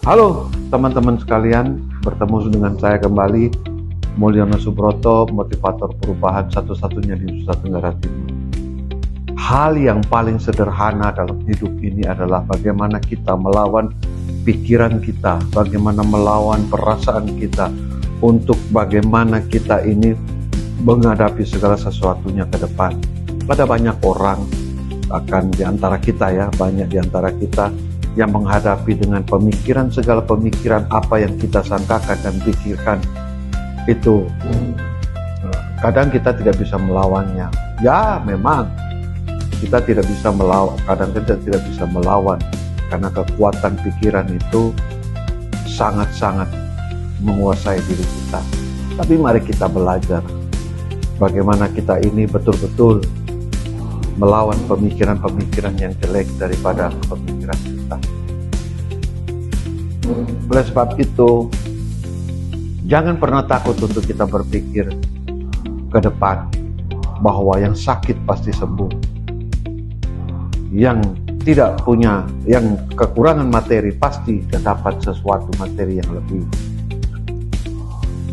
Halo teman-teman sekalian, bertemu dengan saya kembali, Mulyono Subroto, motivator perubahan satu-satunya di Nusa Tenggara Timur. Hal yang paling sederhana dalam hidup ini adalah bagaimana kita melawan pikiran kita, bagaimana melawan perasaan kita, untuk bagaimana kita ini menghadapi segala sesuatunya ke depan. Ada banyak orang, bahkan diantara kita ya, banyak diantara kita yang menghadapi dengan pemikiran, segala pemikiran apa yang kita sangkakan dan pikirkan itu kadang kita tidak bisa melawannya. Ya memang kita tidak bisa melawan, kadang kita tidak bisa melawan karena kekuatan pikiran itu sangat-sangat menguasai diri kita. Tapi mari kita belajar bagaimana kita ini betul-betul melawan pemikiran-pemikiran yang jelek daripada pemikiran kita. Oleh sebab itu, jangan pernah takut untuk kita berpikir ke depan bahwa yang sakit pasti sembuh, yang tidak punya, yang kekurangan materi pasti dapat sesuatu materi yang lebih.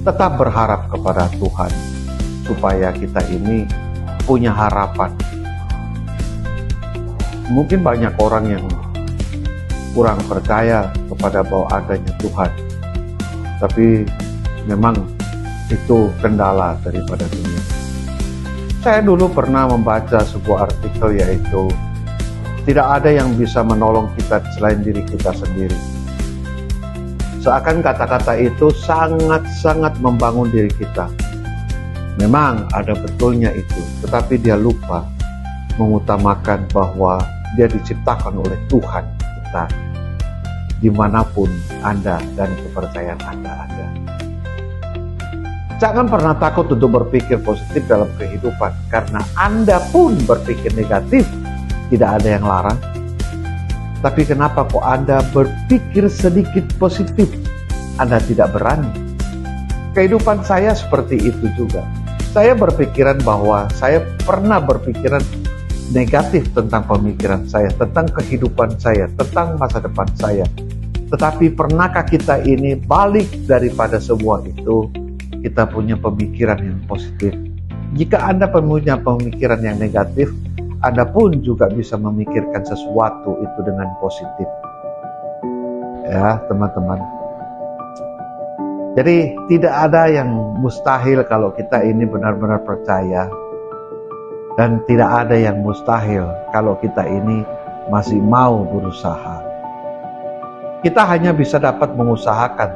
Tetap berharap kepada Tuhan supaya kita ini punya harapan. Mungkin banyak orang yang kurang percaya kepada bahwa adanya Tuhan, tapi memang itu kendala daripada dunia. Saya dulu pernah membaca sebuah artikel, yaitu tidak ada yang bisa menolong kita selain diri kita sendiri. Seakan kata-kata itu sangat-sangat membangun diri kita. Memang ada betulnya itu, tetapi dia lupa mengutamakan bahwa dia diciptakan oleh Tuhan kita, dimanapun Anda dan kepercayaan Anda ada. Jangan pernah takut untuk berpikir positif dalam kehidupan, karena Anda pun berpikir negatif, tidak ada yang larang. Tapi kenapa kok Anda berpikir sedikit positif, Anda tidak berani? Kehidupan saya seperti itu juga. Saya berpikiran bahwa saya pernah berpikiran negatif tentang pemikiran saya, tentang kehidupan saya, tentang masa depan saya. Tetapi pernahkah kita ini balik daripada semua itu, kita punya pemikiran yang positif? Jika Anda punya pemikiran yang negatif, Anda pun juga bisa memikirkan sesuatu itu dengan positif. Ya teman-teman. Jadi tidak ada yang mustahil kalau kita ini benar-benar percaya. Dan tidak ada yang mustahil kalau kita ini masih mau berusaha. Kita hanya bisa dapat mengusahakan.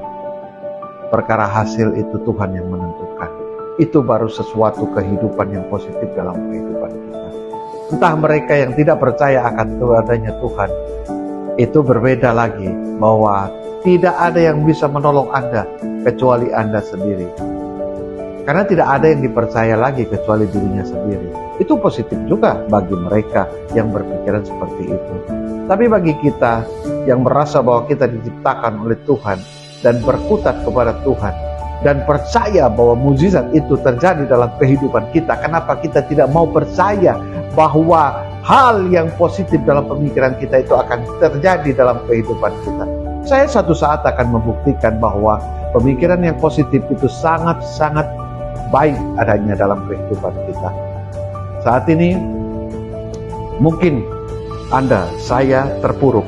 Perkara hasil itu Tuhan yang menentukan. Itu baru sesuatu kehidupan yang positif dalam kehidupan kita. Entah mereka yang tidak percaya akan adanya Tuhan, itu berbeda lagi, bahwa tidak ada yang bisa menolong Anda kecuali Anda sendiri. Karena tidak ada yang dipercaya lagi kecuali dirinya sendiri. Itu positif juga bagi mereka yang berpikiran seperti itu. Tapi bagi kita yang merasa bahwa kita diciptakan oleh Tuhan dan berkutat kepada Tuhan dan percaya bahwa mukjizat itu terjadi dalam kehidupan kita, kenapa kita tidak mau percaya bahwa hal yang positif dalam pemikiran kita itu akan terjadi dalam kehidupan kita? Saya suatu saat akan membuktikan bahwa pemikiran yang positif itu sangat-sangat baik adanya dalam kehidupan kita. Saat ini mungkin Anda, saya terpuruk,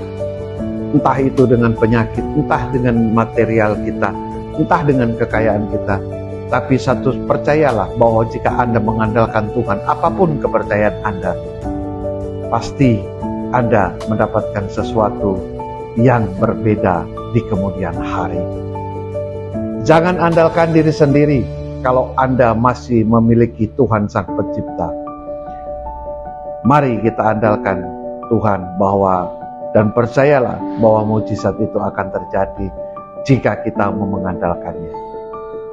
entah itu dengan penyakit, entah dengan material kita, entah dengan kekayaan kita. Tapi satu, percayalah bahwa jika Anda mengandalkan Tuhan, apapun kepercayaan Anda, pasti Anda mendapatkan sesuatu yang berbeda di kemudian hari. Jangan andalkan diri sendiri kalau Anda masih memiliki Tuhan Sang Pencipta. Mari kita andalkan Tuhan dan percayalah bahwa mukjizat itu akan terjadi jika kita mau mengandalkannya.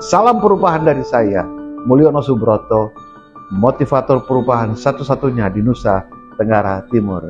Salam perubahan dari saya, Mulyono Subroto, motivator perubahan satu-satunya di Nusa Tenggara Timur.